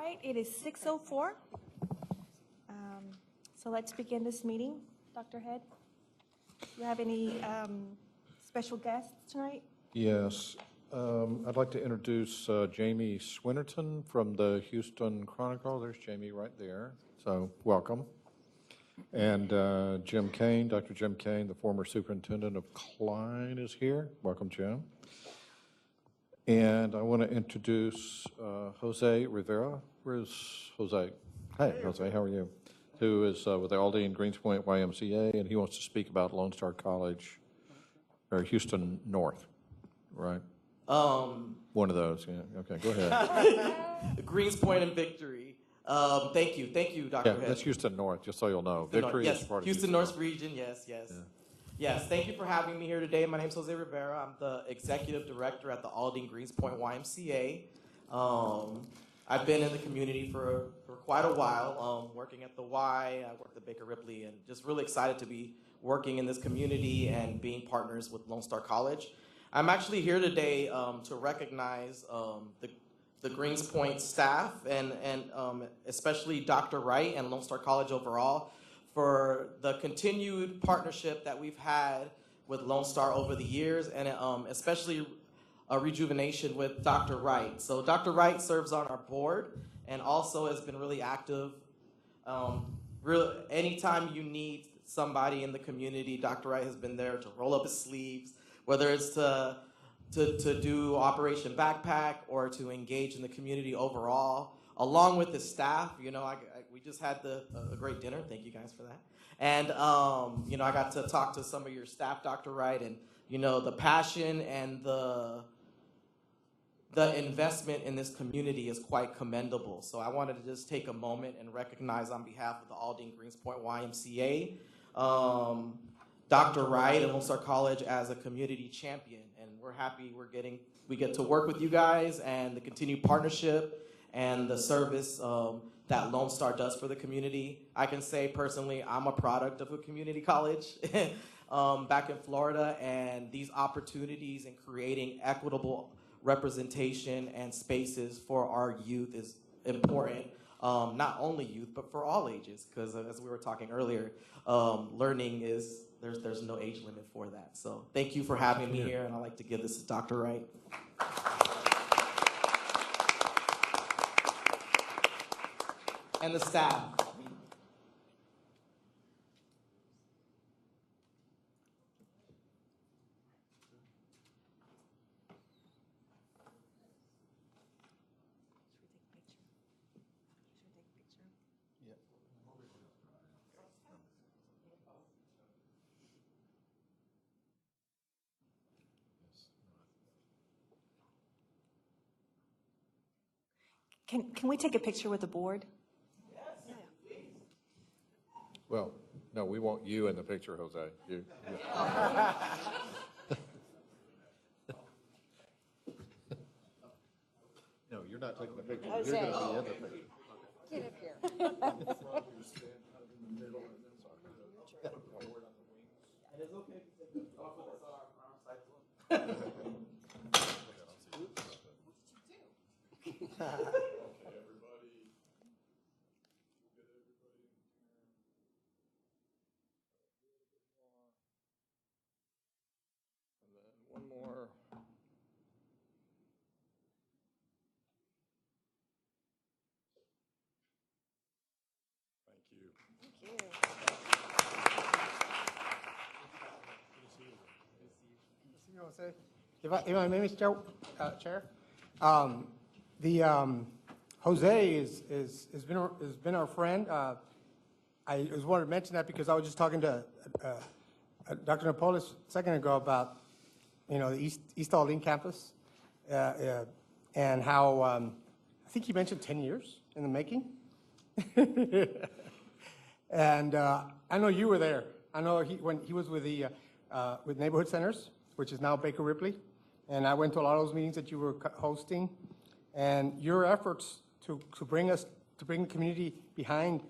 right, it is 6:04. So let's begin this meeting. Dr. Head, do you have any special guests tonight? Yes. I'd like to introduce Jamie Swinnerton from the Houston Chronicle. There's Jamie right there. So welcome. And Jim Kane, Dr. Jim Kane, the former superintendent of Klein, is here. Welcome, Jim. And I want to introduce Jose Rivera. Where's Jose? Hey, Jose, how are you? Who is with the Aldine Greenspoint YMCA, and he wants to speak about Lone Star College, or Houston North, right? One of those, yeah. Okay, go ahead. Greenspoint and Victory. Thank you, Dr. Head. Yeah, that's Houston North, just so you'll know. Victory yes, is part of Houston North region, yes. Yeah. Yes, thank you for having me here today. My name is Jose Rivera. I'm the executive director at the Aldine Greenspoint YMCA. I've been in the community for quite a while, working at the Y. I worked at Baker Ripley, and just really excited to be working in this community and being partners with Lone Star College. I'm actually here today to recognize the Greenspoint staff and especially Dr. Wright and Lone Star College overall for the continued partnership that we've had with Lone Star over the years, and especially a rejuvenation with Dr. Wright. So Dr. Wright serves on our board and also has been really active. Anytime you need somebody in the community, Dr. Wright has been there to roll up his sleeves, whether it's to do Operation Backpack or to engage in the community overall, along with the staff. You know, we just had a great dinner. Thank you guys for that. And, you know, I got to talk to some of your staff, Dr. Wright, and, you know, the passion and the investment in this community is quite commendable. So I wanted to just take a moment and recognize on behalf of the Aldine Greenspoint YMCA, Dr. Wright and Lone Star College as a community champion. And we're happy we get to work with you guys and the continued partnership and the service that Lone Star does for the community. I can say personally, I'm a product of a community college back in Florida, and these opportunities in creating equitable representation and spaces for our youth is important. Not only youth, but for all ages, because as we were talking earlier, learning is, there's no age limit for that. So thank you for having me here, and I'd like to give this to Dr. Wright. And the staff. Can we take a picture with the board? Well, no, we want you in the picture, Jose. You. No, you're not taking the picture. Jose. You're going to be in the picture. Get up here. It is okay to offer this on our side as well. One more. Thank you. Thank you. If I may, Mr. Chair, Jose has been our friend. I just wanted to mention that because I was just talking to Dr. Napolis a second ago about the East Aldine campus and how I think he mentioned 10 years in the making. And I know you were there. I know when he was with with Neighborhood Centers, which is now Baker Ripley, and I went to a lot of those meetings that you were hosting, and your efforts to bring the community behind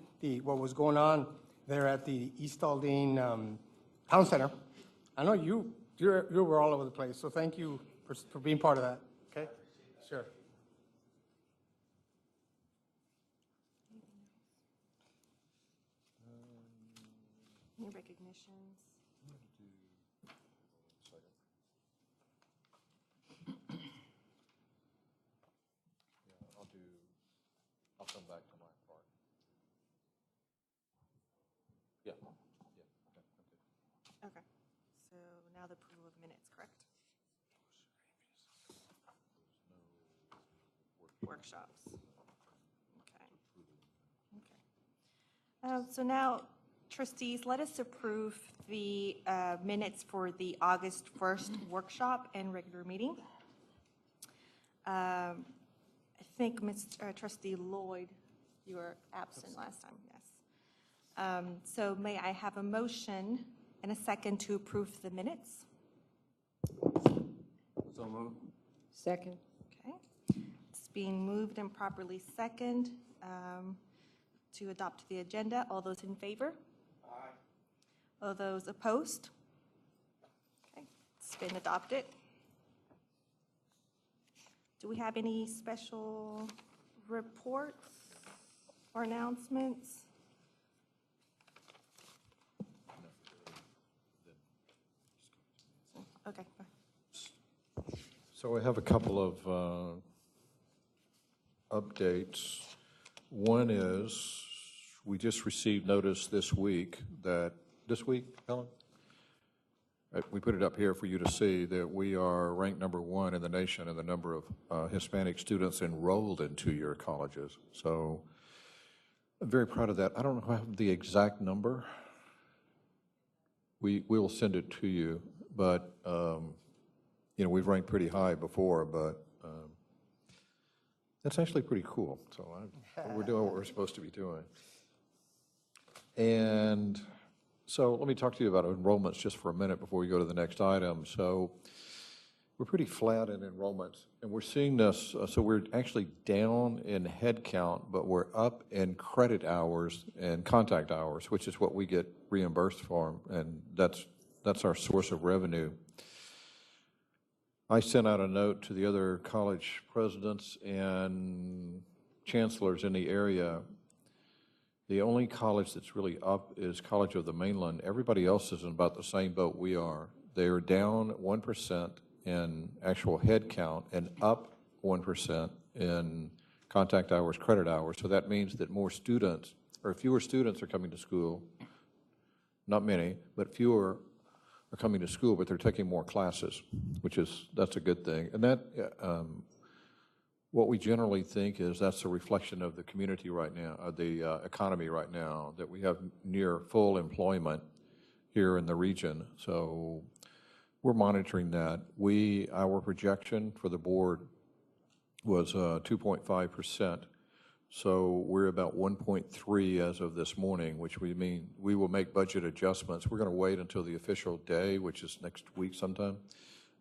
what was going on there at the East Aldine Town Center. I know you were all over the place, so thank you for being part of that. Okay, sure. come back to my part. Yeah, yeah, okay. Okay. So now the approval of minutes, correct? Workshops. Okay. Okay. So now, trustees, let us approve the minutes for the August 1st workshop and regular meeting. I think, Trustee Lloyd, you were absent last time, yes. So may I have a motion and a second to approve the minutes? So moved. Second. Okay. It's being moved and properly second to adopt the agenda. All those in favor? Aye. All those opposed? Okay, it's been adopted. Do we have any special reports or announcements? Okay. Go ahead. So we have a couple of updates. One is, we just received notice this week that, this week, Helen? We put it up here for you to see that we are ranked number 1 in the nation in the number of Hispanic students enrolled in two-year colleges. So I'm very proud of that. I don't know if I have the exact number. We will send it to you, but you know, we've ranked pretty high before, but that's actually pretty cool. So we're doing what we're supposed to be doing. And so let me talk to you about enrollments just for a minute before we go to the next item. So we're pretty flat in enrollments, and we're seeing this. So we're actually down in head count, but we're up in credit hours and contact hours, which is what we get reimbursed for, and that's our source of revenue. I sent out a note to the other college presidents and chancellors in the area. The only college that's really up is College of the Mainland. Everybody else is in about the same boat we are. They are down 1% in actual head count and up 1% in contact hours, credit hours. So that means that more students, or fewer students are coming to school. Not many, but fewer are coming to school, but they're taking more classes, that's a good thing. And that, what we generally think is that's a reflection of the community right now, of the economy right now, that we have near full employment here in the region. So we're monitoring that. Our projection for the board was 2.5%. So we're about 1.3 as of this morning, which we mean we will make budget adjustments. We're going to wait until the official day, which is next week sometime.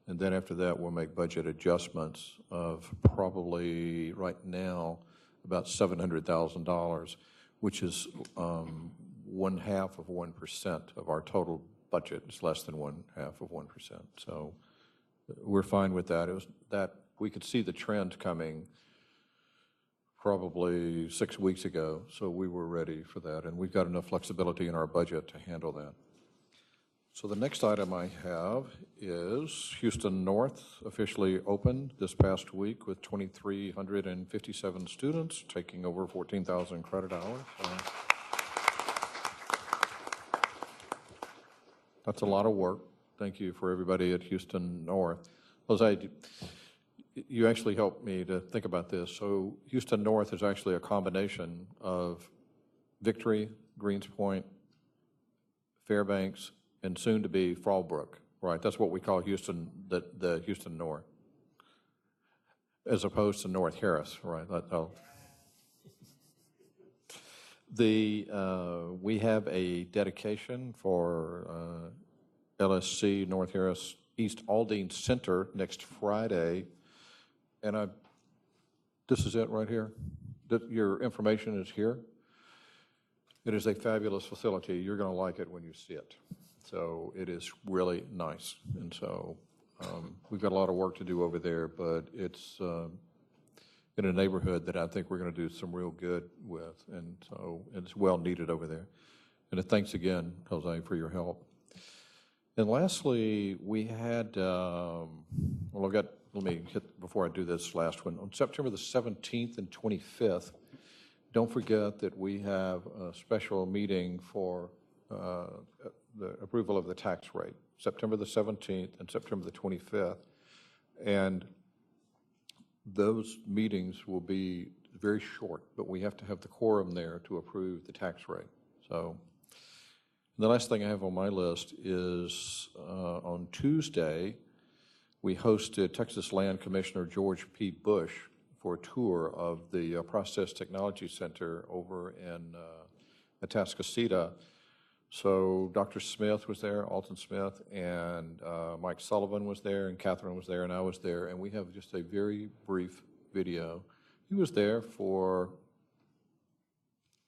And then after that, we'll make budget adjustments of probably right now about $700,000, which is 0.5% of our total budget. It's less than 0.5%. So we're fine with that. It was that we could see the trend coming probably 6 weeks ago, so we were ready for that, and we've got enough flexibility in our budget to handle that. So the next item I have is Houston North officially opened this past week with 2,357 students, taking over 14,000 credit hours. That's a lot of work. Thank you for everybody at Houston North. Jose, you actually helped me to think about this. So Houston North is actually a combination of Victory, Greens Point, Fairbanks, and soon to be Fallbrook, right? That's what we call Houston, the Houston North, as opposed to North Harris, right? We have a dedication for LSC North Harris East Aldine Center next Friday. And this is it right here. Your information is here. It is a fabulous facility. You're going to like it when you see it. So it is really nice. And so we've got a lot of work to do over there, but it's in a neighborhood that I think we're going to do some real good with. And so it's well needed over there. And thanks again, Jose, for your help. And lastly, we had, let me hit, before I do this last one, on September the 17th and 25th, don't forget that we have a special meeting for the approval of the tax rate, September the 17th and September the 25th. And those meetings will be very short, but we have to have the quorum there to approve the tax rate. So the last thing I have on my list is on Tuesday, we hosted Texas Land Commissioner George P. Bush for a tour of the Process Technology Center over in Atascocita. So Dr. Smith was there, Alton Smith, and Mike Sullivan was there, and Catherine was there, and I was there, and we have just a very brief video. He was there for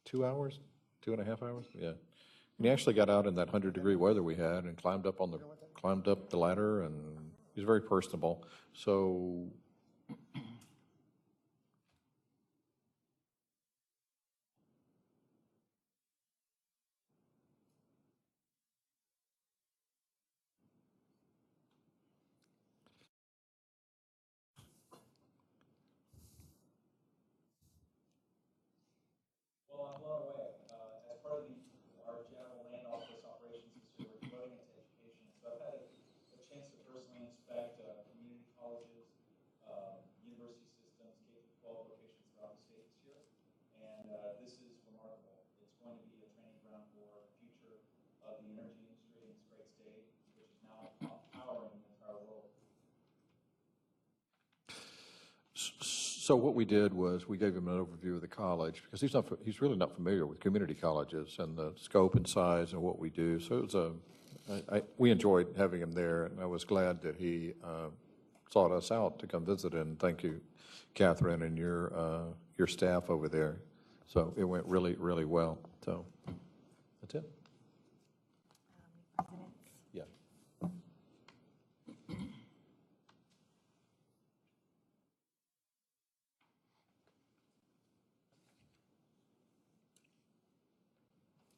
2 hours, 2.5 hours, yeah. And he actually got out in that 100-degree weather we had and climbed up the ladder, and he was very personable. So Well, I'm blown away. As part of our general land office operations this year, we're devoting it to education. So I've had a chance to personally inspect community colleges, university systems, K-12 locations throughout the state this year. And this is remarkable. It's going to be a training ground for the future of the energy industry in this great state, which is now powering the entire world. So what we did was we gave him an overview of the college because he's really not familiar with community colleges and the scope and size and what we do. So it was we enjoyed having him there, and I was glad that he sought us out to come visit. And thank you, Catherine, and your staff over there. So it went really, really well. So that's it. Yeah.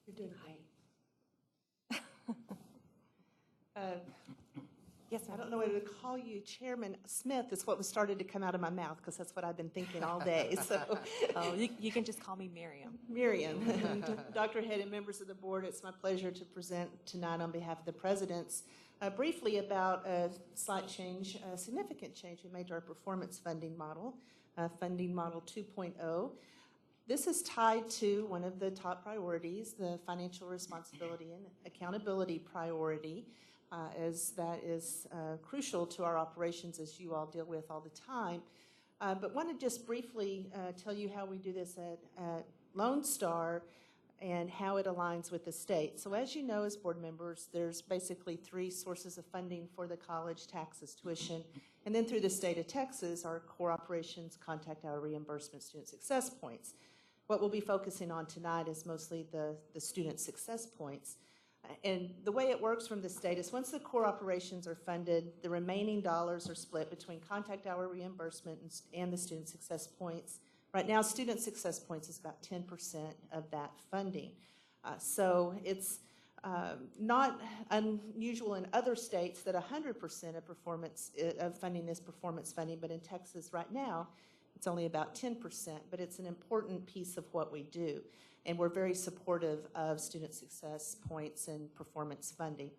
You're doing great. Yes, I ma'am. don't know whether to call you Chairman Smith is what was started to come out of my mouth because that's what I've been thinking all day. So, Oh, you can just call me Miriam. Miriam, and Dr. Head and members of the board, it's my pleasure to present tonight on behalf of the presidents briefly about a slight change, a significant change we made to our performance funding model 2.0. This is tied to one of the top priorities, the financial responsibility and accountability priority, as that is crucial to our operations as you all deal with all the time. But want to just briefly tell you how we do this at Lone Star and how it aligns with the state. So as you know, as board members, there's basically 3 sources of funding for the college: taxes, tuition, and then through the state of Texas, our core operations, contact hour reimbursement, student success points. What we'll be focusing on tonight is mostly the student success points. And the way it works from the state is once the core operations are funded, the remaining dollars are split between contact hour reimbursement and the student success points. Right now, student success points is about 10% of that funding. So it's not unusual in other states that 100% of funding is performance funding, but in Texas right now, it's only about 10%, but it's an important piece of what we do. And we're very supportive of student success points and performance funding.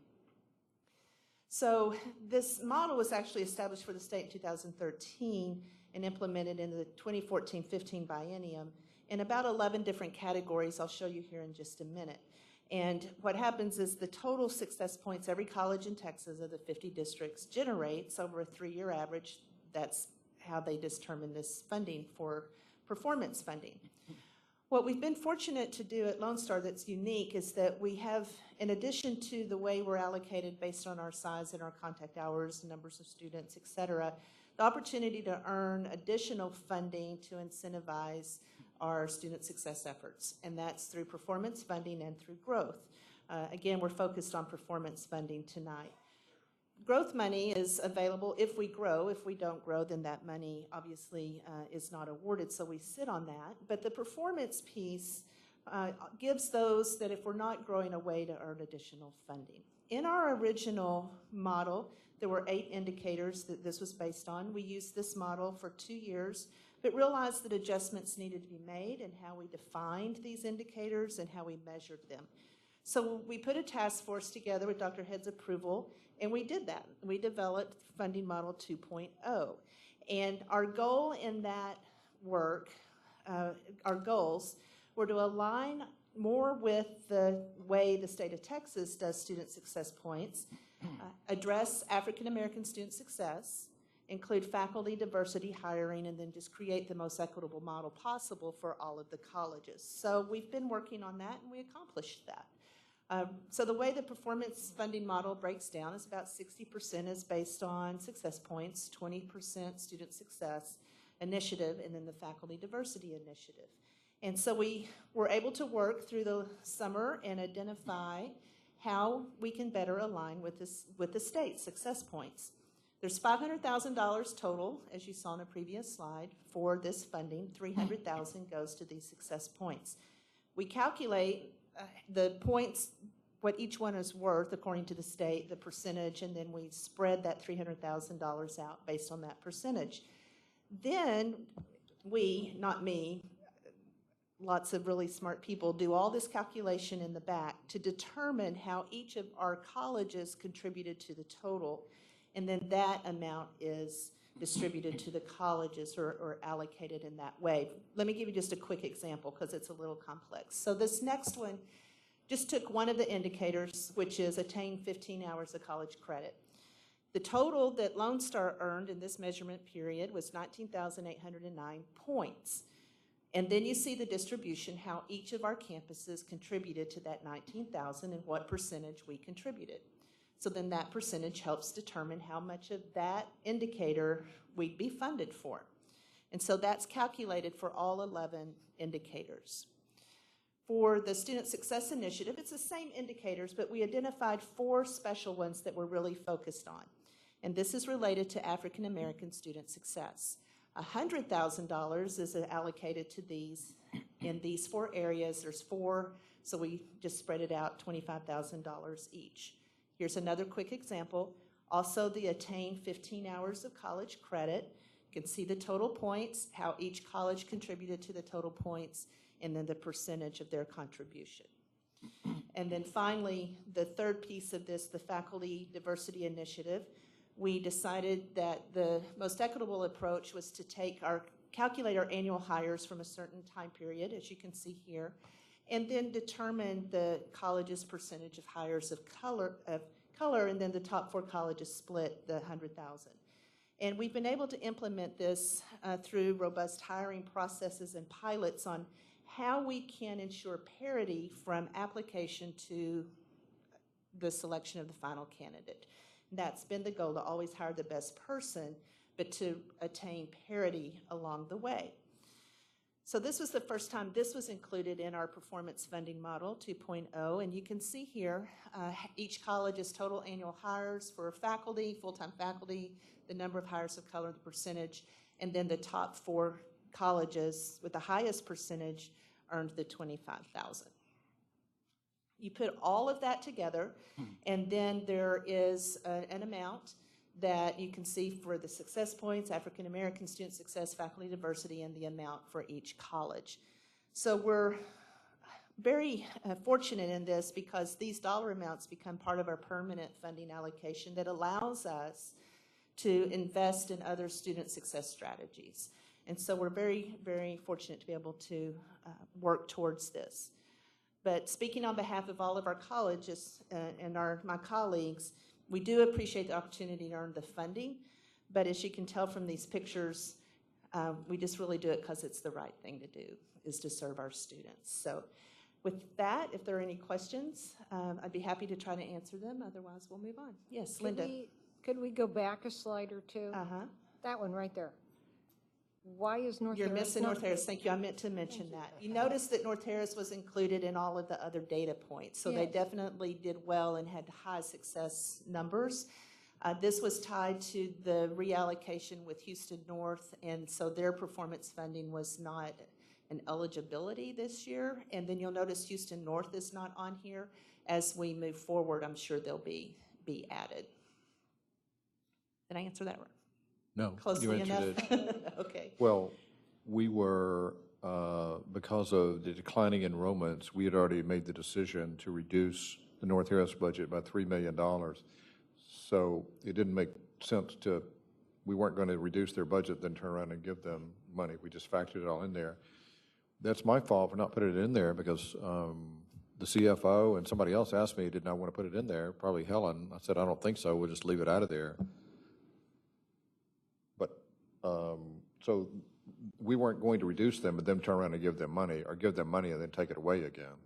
So this model was actually established for the state in 2013 and implemented in the 2014-15 biennium in about 11 different categories. I'll show you here in just a minute. And what happens is the total success points every college in Texas of the 50 districts generates over a 3-year average. That's how they determine this funding for performance funding. What we've been fortunate to do at Lone Star that's unique is that we have, in addition to the way we're allocated based on our size and our contact hours, numbers of students, et cetera, the opportunity to earn additional funding to incentivize our student success efforts, and that's through performance funding and through growth. Again, we're focused on performance funding tonight. Growth money is available if we grow. If we don't grow, then that money obviously is not awarded, so we sit on that. But the performance piece gives those that if we're not growing a way to earn additional funding. In our original model, There were 8 indicators that this was based on. We used this model for 2 years, but realized that adjustments needed to be made in how we defined these indicators and how we measured them. So we put a task force together with Dr. Head's approval, and we did that. We developed Funding Model 2.0. And our goal in that work, our goals, were to align more with the way the state of Texas does student success points, address African American student success, include faculty diversity hiring, and then just create the most equitable model possible for all of the colleges. So we've been working on that, and we accomplished that. So the way the performance funding model breaks down is about 60% is based on success points, 20% student success initiative, and then the faculty diversity initiative. And so we were able to work through the summer and identify how we can better align with the state success points. There's $500,000 total, as you saw in a previous slide, for this funding. $300,000 goes to these success points. We calculate the points, what each one is worth according to the state, the percentage, and then we spread that $300,000 out based on that percentage. Then we, not me, lots of really smart people, do all this calculation in the back to determine how each of our colleges contributed to the total, and then that amount is distributed to the colleges or allocated in that way. Let me give you just a quick example because it's a little complex. So this next one just took one of the indicators, which is attain 15 hours of college credit. The total that Lone Star earned in this measurement period was 19,809 points. And then you see the distribution, how each of our campuses contributed to that 19,000 and what percentage we contributed. So then that percentage helps determine how much of that indicator we'd be funded for. And so that's calculated for all 11 indicators. For the Student Success Initiative, it's the same indicators, but we identified 4 special ones that we're really focused on. And this is related to African American student success. $100,000 is allocated to these in these 4 areas. There's 4, so we just spread it out, $25,000 each. Here's another quick example. Also, the attain 15 hours of college credit. You can see the total points, how each college contributed to the total points, and then the percentage of their contribution. And then finally, the third piece of this, the Faculty Diversity Initiative, we decided that the most equitable approach was to calculate our annual hires from a certain time period, as you can see here, and then determine the college's percentage of hires of color, and then the top 4 colleges split the 100,000. And we've been able to implement this through robust hiring processes and pilots on how we can ensure parity from application to the selection of the final candidate. And that's been the goal, to always hire the best person, but to attain parity along the way. So this was the first time this was included in our performance funding model 2.0, and you can see here each college's total annual hires for faculty, full-time faculty, the number of hires of color, the percentage, and then the top 4 colleges with the highest percentage earned the $25,000. You put all of that together, and then there is an amount that you can see for the success points, African American student success, faculty diversity, and the amount for each college. So we're very fortunate in this because these dollar amounts become part of our permanent funding allocation that allows us to invest in other student success strategies. And so we're very, very fortunate to be able to work towards this. But speaking on behalf of all of our colleges and my colleagues, we do appreciate the opportunity to earn the funding, but as you can tell from these pictures, we just really do it because it's the right thing to do, is to serve our students. So with that, if there are any questions, I'd be happy to try to answer them. Otherwise, we'll move on. Yes, Linda. Could we go back a slide or two? That one right there. Why is North Harris? You're missing North Harris. Thank you. I meant to mention that. You noticed that North Harris was included in all of the other data points. So they definitely did well and had high success numbers. This was tied to the reallocation with Houston North, and so their performance funding was not an eligibility this year. And then you'll notice Houston North is not on here. As we move forward, I'm sure they'll be added. Did I answer that No, you closely answered enough? it. Okay. Well, we were, because of the declining enrollments, we had already made the decision to reduce the North Harris budget by $3 million. So it didn't make sense we weren't going to reduce their budget, then turn around and give them money. We just factored it all in there. That's my fault for not putting it in there because the CFO and somebody else asked me, did not want to put it in there, probably Helen. I said, I don't think so. We'll just leave it out of there. But, so we weren't going to reduce them, but then turn around and give them money, or give them money and then take it away again.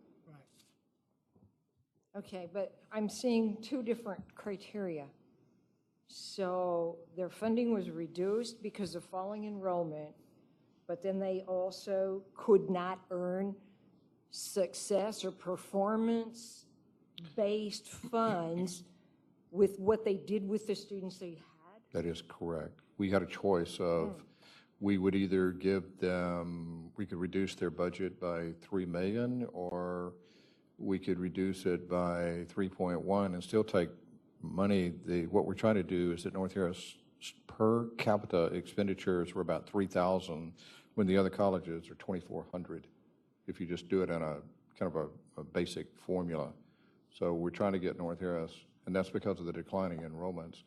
Okay, but I'm seeing two different criteria. So their funding was reduced because of falling enrollment, but then they also could not earn success or performance-based funds with what they did with the students they had? That is correct. We had a choice of, we would either give them, we could reduce their budget by $3 million, or we could reduce it by 3.1 and still take money. What we're trying to do is that North Harris per capita expenditures were about $3,000 when the other colleges are $2,400 if you just do it in a kind of a basic formula. So we're trying to get North Harris, and that's because of the declining enrollments.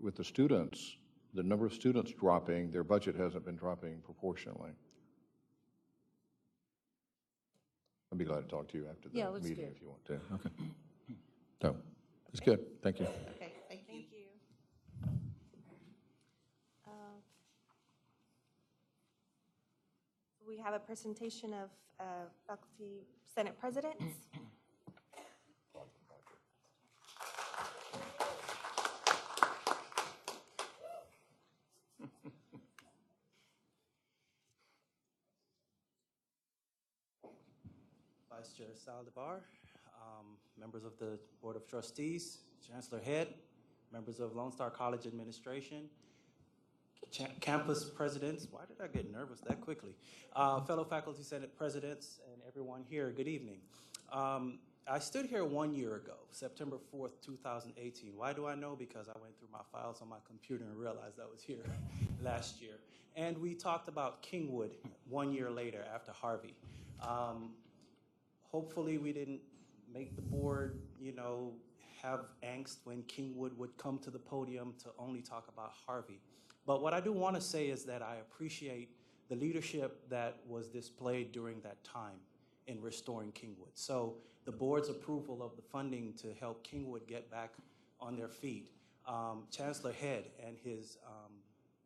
With the students, the number of students dropping, their budget hasn't been dropping proportionally. I'd be glad to talk to you after the let's meeting do it. if you want to. Okay. So, it's good. Thank you. Okay, thank you. Thank you. We have a presentation of faculty senate presidents. Vice Chair Saldivar, members of the Board of Trustees, Chancellor Head, members of Lone Star College Administration, campus presidents, why did I get nervous that quickly? Fellow Faculty Senate presidents and everyone here, good evening. I stood here 1 year ago, September 4th, 2018. Why do I know? Because I went through my files on my computer and realized I was here last year. And we talked about Kingwood 1 year later after Harvey. Hopefully we didn't make the board, have angst when Kingwood would come to the podium to only talk about Harvey. But what I do want to say is that I appreciate the leadership that was displayed during that time in restoring Kingwood. So the board's approval of the funding to help Kingwood get back on their feet, Chancellor Head and his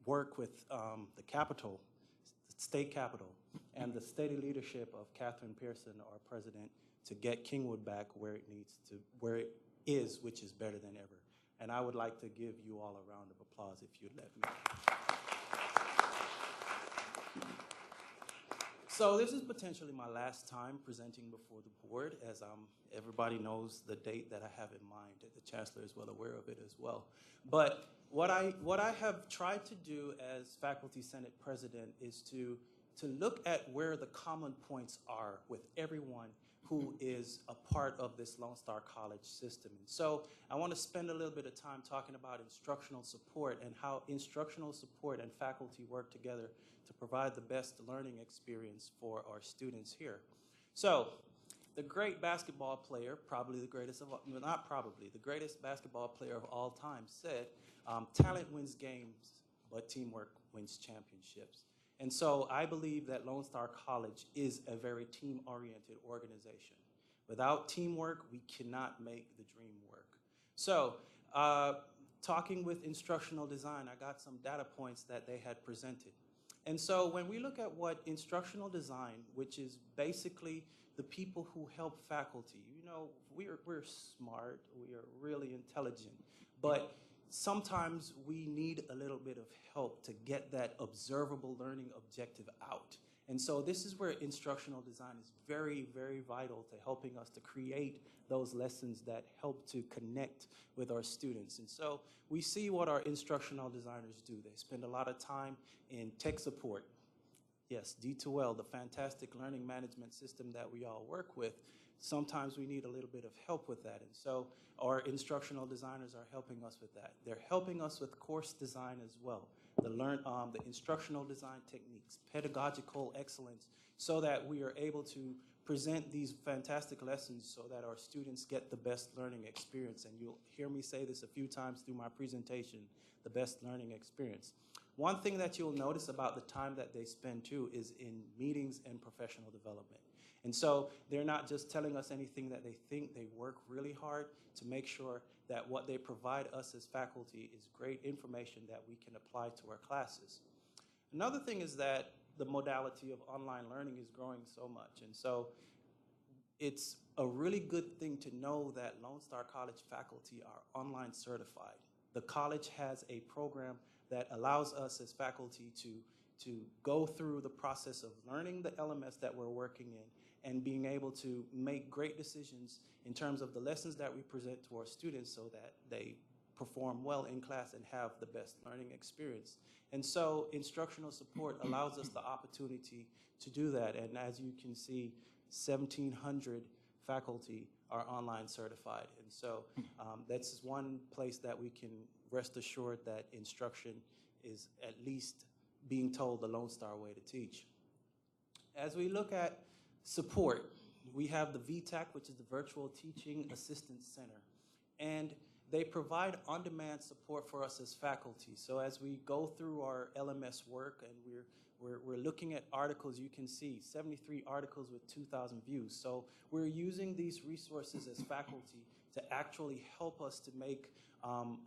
work with the Capitol, state capitol, and the steady leadership of Catherine Pearson, our president, to get Kingwood back where it is, which is better than ever. And I would like to give you all a round of applause if you'd let me. So this is potentially my last time presenting before the board, as everybody knows the date that I have in mind. The Chancellor is well aware of it as well. But what I have tried to do as Faculty Senate President is to look at where the common points are with everyone who is a part of this Lone Star College system. And so I want to spend a little bit of time talking about instructional support and how instructional support and faculty work together to provide the best learning experience for our students here. So the great basketball player, probably the greatest of all, not probably, the greatest basketball player of all time said, talent wins games, but teamwork wins championships. And so I believe that Lone Star College is a very team-oriented organization. Without teamwork, we cannot make the dream work. So talking with instructional design, I got some data points that they had presented. And so when we look at what instructional design, which is basically the people who help faculty, we're smart, we are really intelligent, but sometimes we need a little bit of help to get that observable learning objective out. And so this is where instructional design is very, very vital to helping us to create those lessons that help to connect with our students. And so we see what our instructional designers do. They spend a lot of time in tech support. Yes, D2L, the fantastic learning management system that we all work with, sometimes we need a little bit of help with that. And so our instructional designers are helping us with that. They're helping us with course design as well, the instructional design techniques, pedagogical excellence, so that we are able to present these fantastic lessons so that our students get the best learning experience. And you'll hear me say this a few times through my presentation, the best learning experience. One thing that you'll notice about the time that they spend too is in meetings and professional development. And so they're not just telling us anything that they think. They work really hard to make sure that what they provide us as faculty is great information that we can apply to our classes. Another thing is that the modality of online learning is growing so much. And so it's a really good thing to know that Lone Star College faculty are online certified. The college has a program that allows us as faculty to go through the process of learning the LMS that we're working in and being able to make great decisions in terms of the lessons that we present to our students so that they perform well in class and have the best learning experience. And so instructional support allows us the opportunity to do that. And as you can see, 1,700 faculty are online certified. And so that's one place that we can rest assured that instruction is at least being told the Lone Star way to teach. As we look at support, we have the VTAC, which is the Virtual Teaching Assistance Center. And they provide on-demand support for us as faculty. So as we go through our LMS work and we're looking at articles, you can see 73 articles with 2,000 views. So we're using these resources as faculty to actually help us to make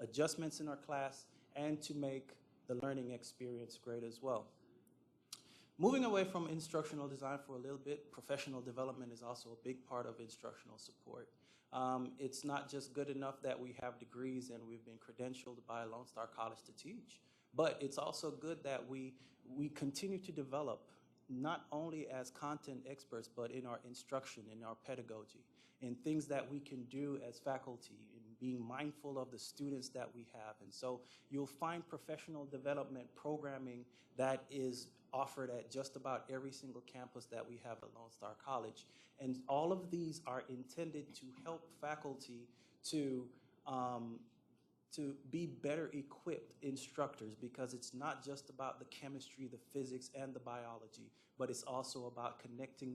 adjustments in our class and to make the learning experience great as well. Moving away from instructional design for a little bit, professional development is also a big part of instructional support. It's not just good enough that we have degrees and we've been credentialed by Lone Star College to teach, but it's also good that we continue to develop not only as content experts, but in our instruction, in our pedagogy, in things that we can do as faculty, in being mindful of the students that we have. And so you'll find professional development programming that is offered at just about every single campus that we have at Lone Star College. And all of these are intended to help faculty to be better equipped instructors, because it's not just about the chemistry, the physics, and the biology, but it's also about connecting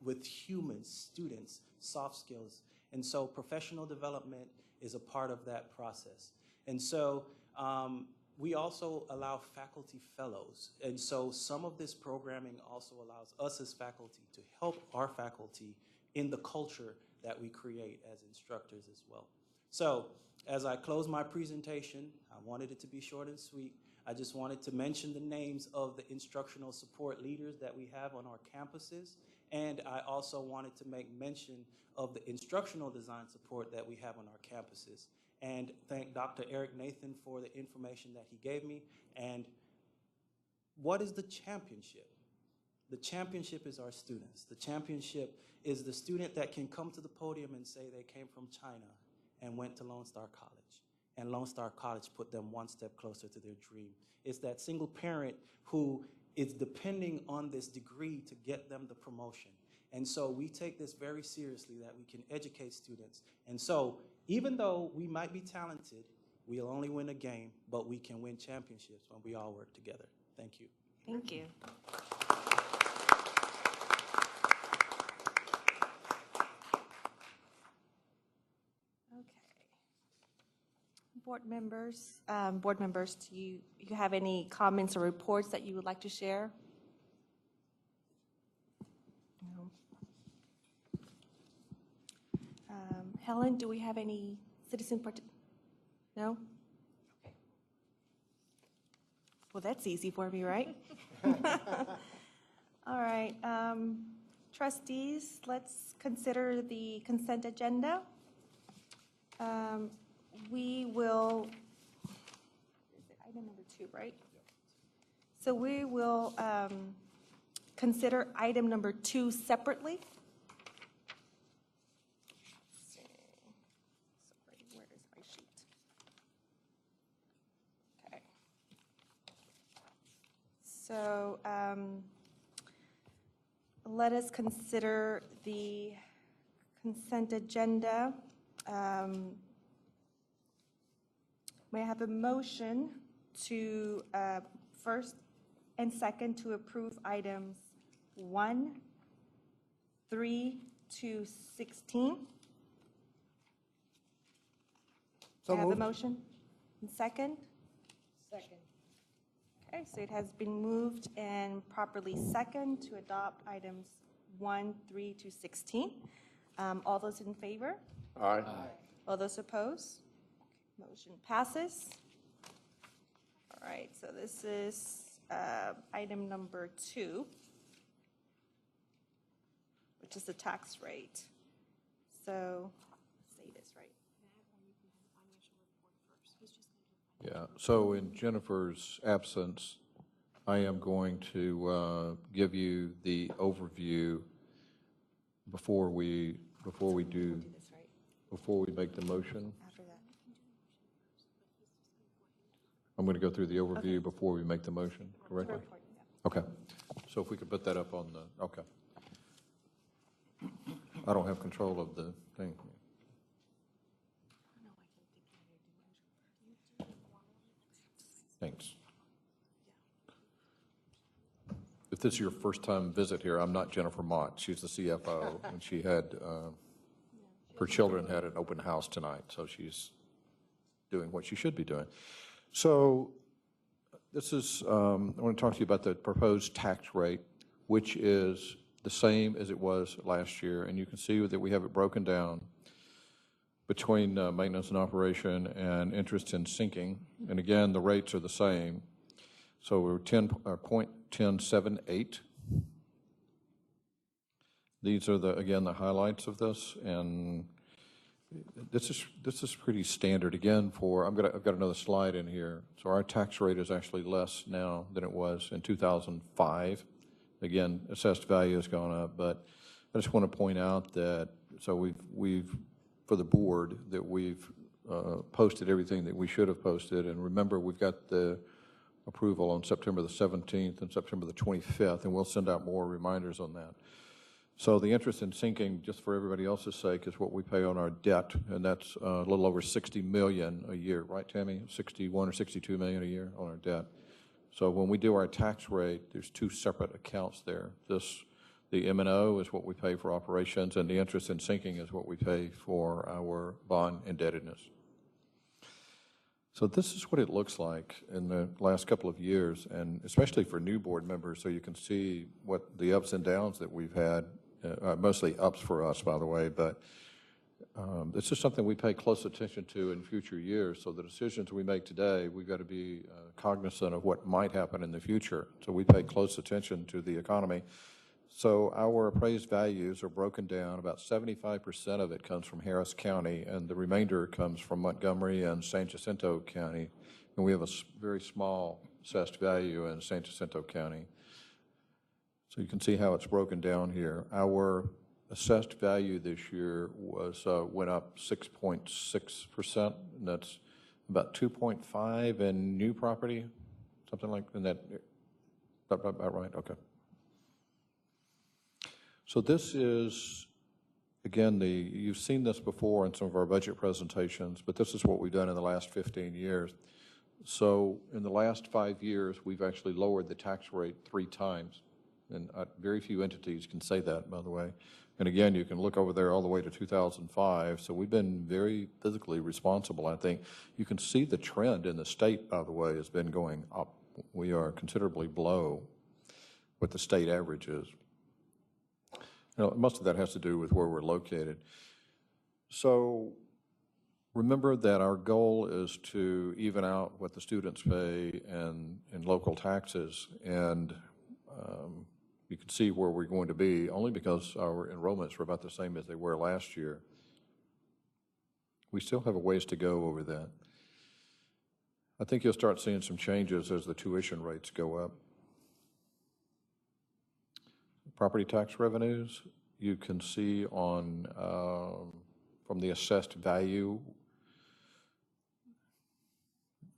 with humans, students, soft skills. And so professional development is a part of that process. And so we also allow faculty fellows. And so some of this programming also allows us as faculty to help our faculty in the culture that we create as instructors as well. So as I close my presentation, I wanted it to be short and sweet. I just wanted to mention the names of the instructional support leaders that we have on our campuses. And I also wanted to make mention of the instructional design support that we have on our campuses. And thank Dr. Eric Nathan for the information that he gave me. And what is the championship? The championship is our students. The championship is the student that can come to the podium and say they came from China and went to Lone Star College. And Lone Star College put them one step closer to their dream. It's that single parent who is depending on this degree to get them the promotion. And so we take this very seriously, that we can educate students. And so even though we might be talented, we'll only win a game, but we can win championships when we all work together. Thank you. Thank you. Okay. Board members, do you have any comments or reports that you would like to share? No. Helen, do we have any citizen No? Okay. Well, that's easy for me, right? All right. Trustees, let's consider the consent agenda. We will, is it item number 2, right? So we will consider item number 2 separately. Sorry, where is my sheet? Okay. So let us consider the consent agenda. May I have a motion to first and second to approve items 1, 3 to 16? So May I have a moved. motion? And second? Second. Okay, so it has been moved and properly second to adopt items 1, 3 to 16. All those in favor? Aye. All those opposed? Motion passes. All right, so this is item number 2, which is the tax rate. So, say this right. Yeah, so in Jennifer's absence, I am going to give you the overview before we do, Do this right before we make the motion. after that. I'm going to go through the overview before we make the motion, correctly? Report, yeah. Okay, so if we could put that up on the, okay. I don't have control of the thing. Thanks. If this is your first time visit here, I'm not Jennifer Mott. She's the CFO, and she had, her children had an open house tonight, so she's doing what she should be doing. So this is, I want to talk to you about the proposed tax rate, which is the same as it was last year, and you can see that we have it broken down between maintenance and operation and interest and sinking. And again, the rates are the same. So we're 0.1078. These are again the highlights of this, and this is pretty standard. Again, I've got another slide in here. So our tax rate is actually less now than it was in 2005. Again, assessed value has gone up, but I just want to point out that we've for the board that we've posted everything that we should have posted. And remember, we've got the approval on September the 17th and September the 25th, and we'll send out more reminders on that. So the interest in sinking, just for everybody else's sake, is what we pay on our debt, and that's a little over $60 million a year, right, Tammy? 61 or 62 million a year on our debt. So when we do our tax rate, there's two separate accounts there. The M&O is what we pay for operations, and the interest in sinking is what we pay for our bond indebtedness. So this is what it looks like in the last couple of years, and especially for new board members, so you can see what the ups and downs that we've had, mostly ups for us, by the way, but it's just something we pay close attention to in future years. So the decisions we make today, we've got to be cognizant of what might happen in the future. So we pay close attention to the economy. So our appraised values are broken down. About 75% of it comes from Harris County, and the remainder comes from Montgomery and San Jacinto County. And we have a very small assessed value in San Jacinto County. So you can see how it's broken down here. Our assessed value this year went up 6.6%, and that's about 2.5 in new property, something like that. About right? Okay. So this is, again, you've seen this before in some of our budget presentations, but this is what we've done in the last 15 years. So in the last 5 years, we've actually lowered the tax rate 3 times. And very few entities can say that, by the way. And again, you can look over there all the way to 2005. So we've been very fiscally responsible, I think. You can see the trend in the state, by the way, has been going up. We are considerably below what the state average is. Most of that has to do with where we're located. So remember that our goal is to even out what the students pay and local taxes. And you can see where we're going to be, only because our enrollments were about the same as they were last year. We still have a ways to go over that. I think you'll start seeing some changes as the tuition rates go up. Property tax revenues, you can see on from the assessed value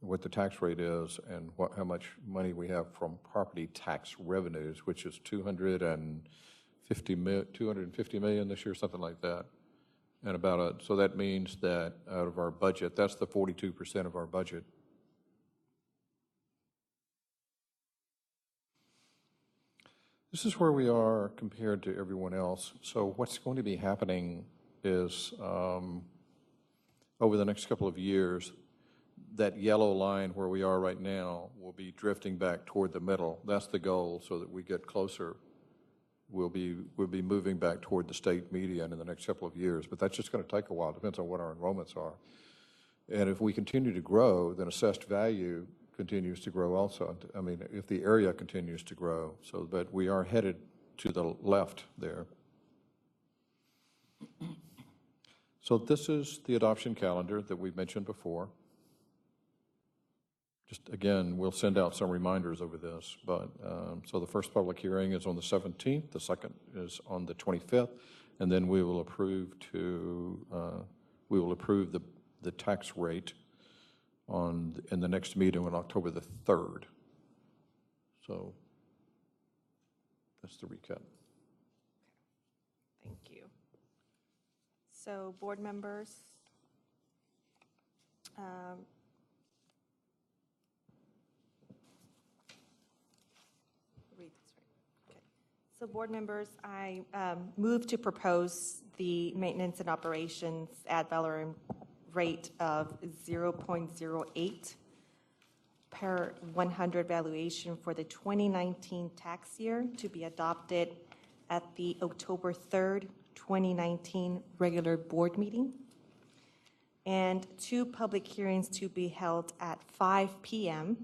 what the tax rate is and how much money we have from property tax revenues, which is $250 million this year, something like that. And so that means that out of our budget, that's the 42% of our budget. This is where we are compared to everyone else. So what's going to be happening is over the next couple of years, that yellow line where we are right now will be drifting back toward the middle. That's the goal, so that we get closer. We'll be moving back toward the state median in the next couple of years, but that's just going to take a while. It depends on what our enrollments are. And if we continue to grow, then assessed value continues to grow also. I mean, if the area continues to grow, but we are headed to the left there. So this is the adoption calendar that we mentioned before. Just again, we'll send out some reminders over this, but so the first public hearing is on the 17th, the second is on the 25th, and then we will approve the tax rate in the next meeting on October the 3rd. So that's the recap. Thank you. So board members, read this right. Okay. So board members, I move to propose the maintenance and operations ad valorem rate of 0.08 per 100 valuation for the 2019 tax year to be adopted at the October 3rd, 2019 regular board meeting, and 2 public hearings to be held at 5 p.m.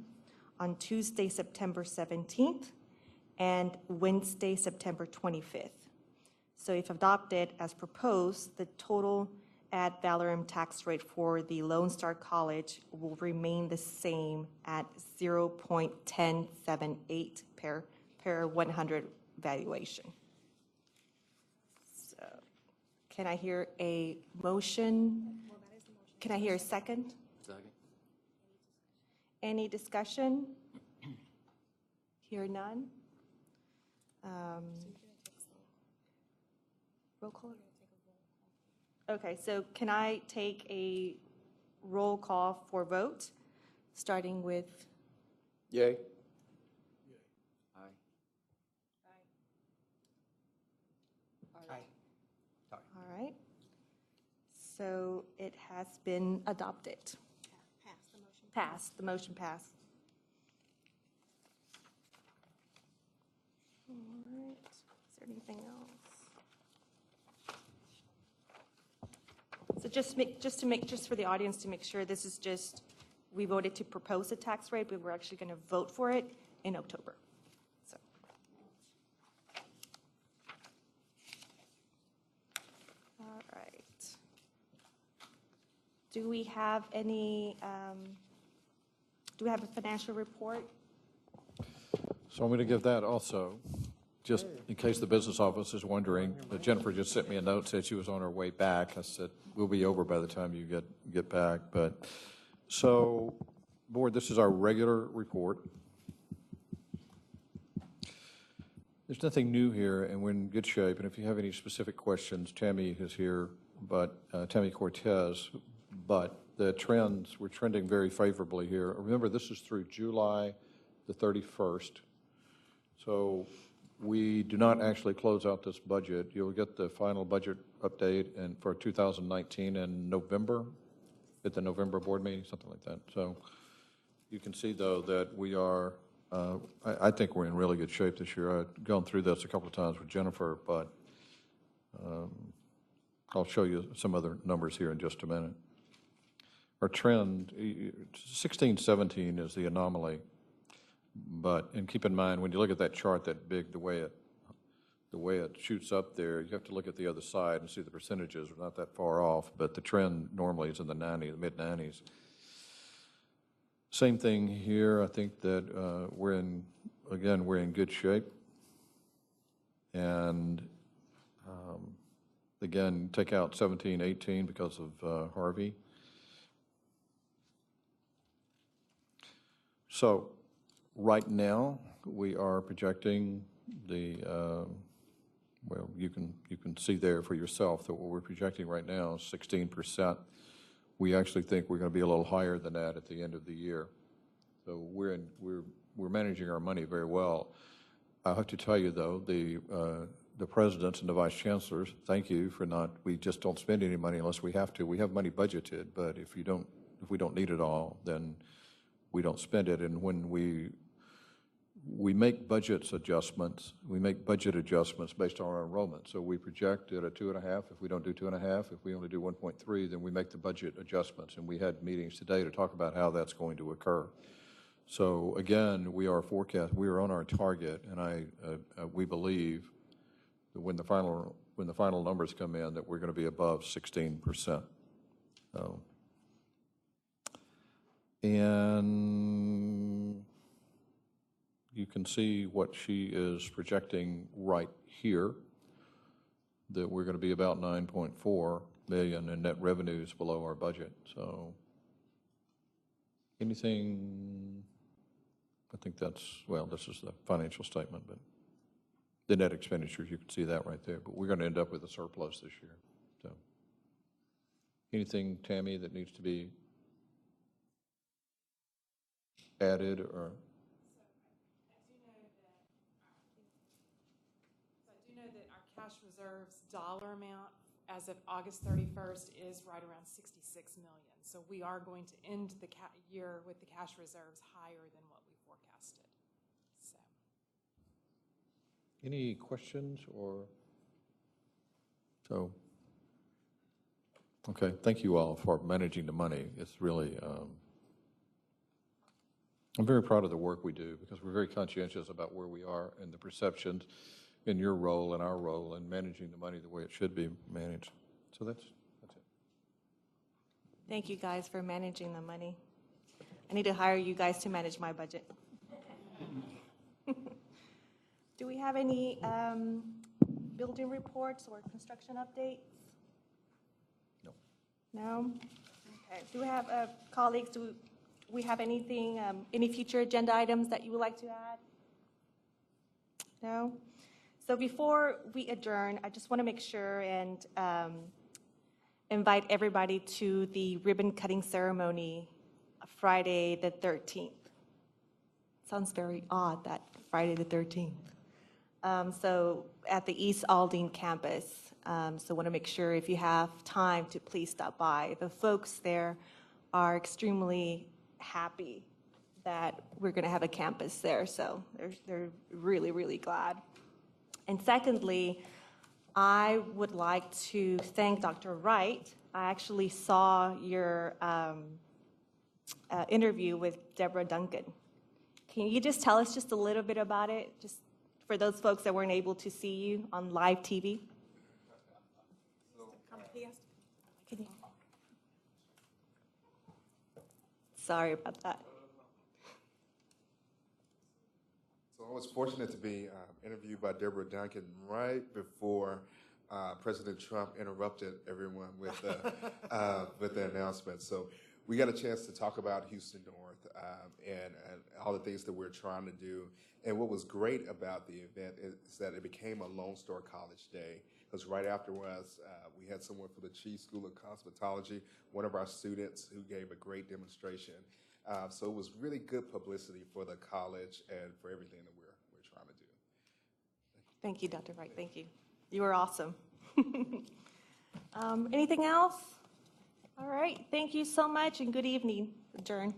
on Tuesday, September 17th and Wednesday, September 25th. So if adopted as proposed, the total ad valorem tax rate for the Lone Star College will remain the same at 0.1078 per 100 valuation. So can I hear a motion? Can I hear a second? Second. Any discussion? Hear none? Roll call? Okay, so can I take a roll call for vote, starting with? Yay. Aye. All right. So it has been adopted. Passed. The motion passed. All right. Is there anything else? So just for the audience to make sure, this is just, we voted to propose a tax rate, but we're actually going to vote for it in October. So. All right. Do we have any, do we have a financial report? So I'm going to give that also, just in case the business office is wondering. Jennifer just sent me a note, said she was on her way back. I said, we'll be over by the time you get back. But so, board, this is our regular report. There's nothing new here, and we're in good shape. And if you have any specific questions, Tammy is here, but Tammy Cortez. But the trends, we're trending very favorably here. Remember, this is through July the 31st. So we do not actually close out this budget. You'll get the final budget update for 2019 in November, at the November board meeting, something like that. So you can see, though, that we are, I think we're in really good shape this year. I've gone through this a couple of times with Jennifer, but I'll show you some other numbers here in just a minute. Our trend, 16-17 is the anomaly. And keep in mind, when you look at that chart that big, the way it shoots up there, you have to look at the other side and see the percentages are not that far off, but the trend normally is in the mid-90s. Same thing here. I think that we're in good shape. And again, take out 17, 18 because of Harvey. So right now, we are projecting the well, you can see there for yourself that what we're projecting right now is 16%. We actually think we're going to be a little higher than that at the end of the year. So we're managing our money very well. I have to tell you, though, the presidents and the vice chancellors, thank you for not, we just don't spend any money unless we have to. We have money budgeted, but if we don't need it all, then we don't spend it. And when we make budget adjustments based on our enrollment. So we project at a 2.5. If we don't do 2.5, if we only do 1.3, then we make the budget adjustments. And we had meetings today to talk about how that's going to occur. So again, we are on our target, and we believe that when the final numbers come in, that we're going to be above 16%. And you can see what she is projecting right here, that we're going to be about 9.4 million in net revenues below our budget. So anything, I think that's, well, this is the financial statement, but the net expenditures, you can see that right there. But we're going to end up with a surplus this year. So anything, Tammy, that needs to be added or? Cash reserves dollar amount as of August 31st is right around 66 million. So we are going to end the year with the cash reserves higher than what we forecasted. So. Any questions or? So, okay, thank you all for managing the money. It's really, I'm very proud of the work we do because we're very conscientious about where we are and the perceptions in your role and our role in managing the money the way it should be managed. So that's it. Thank you guys for managing the money. I need to hire you guys to manage my budget. Do we have any building reports or construction updates? No. No? Okay. Do we have, colleagues, do we have anything, any future agenda items that you would like to add? No? So before we adjourn, I just want to make sure and invite everybody to the ribbon cutting ceremony Friday the 13th. Sounds very odd, that Friday the 13th. So at the East Aldine campus. So want to make sure if you have time to please stop by. The folks there are extremely happy that we're going to have a campus there. So they're really, really glad. And secondly, I would like to thank Dr. Wright. I actually saw your interview with Deborah Duncan. Can you just tell us just a little bit about it, just for those folks that weren't able to see you on live TV? Can you? Sorry about that. So I was fortunate to be interviewed by Deborah Duncan right before President Trump interrupted everyone with the announcement. So we got a chance to talk about Houston North and all the things that we're trying to do. And what was great about the event is that it became a Lone Star College Day, because right afterwards, we had someone from the Chief School of Cosmetology, one of our students, who gave a great demonstration. So it was really good publicity for the college and for everything that we're trying to do. Thank you, Dr. Wright. Thank you. You were awesome. Anything else? All right. Thank you so much and good evening. Adjourn.